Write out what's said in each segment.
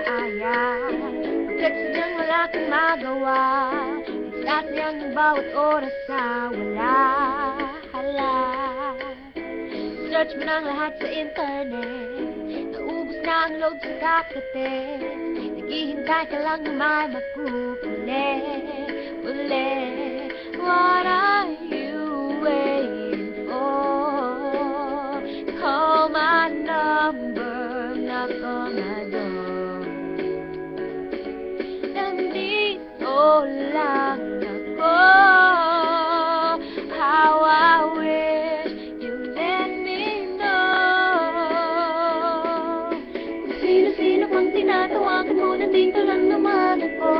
maayos. Pagkat sadyang wala kang magawa, nagsasayang ng bawat oras sa wala. Hala, search mo ng lahat sa internet, naubos na ang load sa kakatin. Naghihintay ka lang na may makukulit ulit. What are you waiting for? Call my number, knock on my door. Nandito lang ako. How I wish you let me know. Kung sino-sino pang tinatawagan mo, nandito lang naman ako.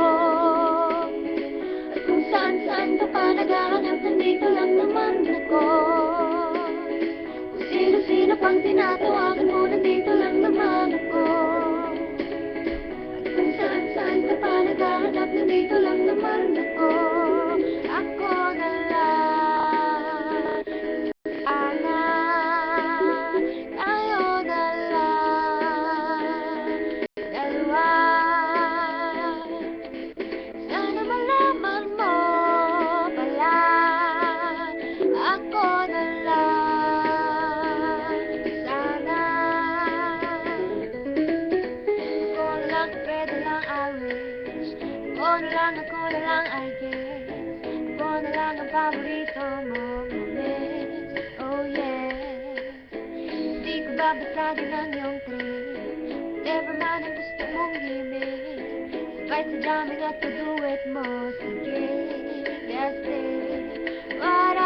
At kung saan-saan ka pa naghahanap, nandito lang naman ako. Kung sino-sino pang tinatawagan mo, nandito lang naman ako. At kung saan-saan ka pa naghahanap, nandito lang naman ako. Ako na lang, sana tayo na lang, dalawa. Sana malaman mo pala, ako na lang, sana. Ako na lang, pwede lang I wish. Ako na lang, ako na lang I guess. Ako na lang ang paborito mong miss. Oh yeah. Hindi ko babasagin ang iyong trip. Whatever man ang gusto mong himig. Kahit sa jamming at pag-duet mo, sige, that's it. What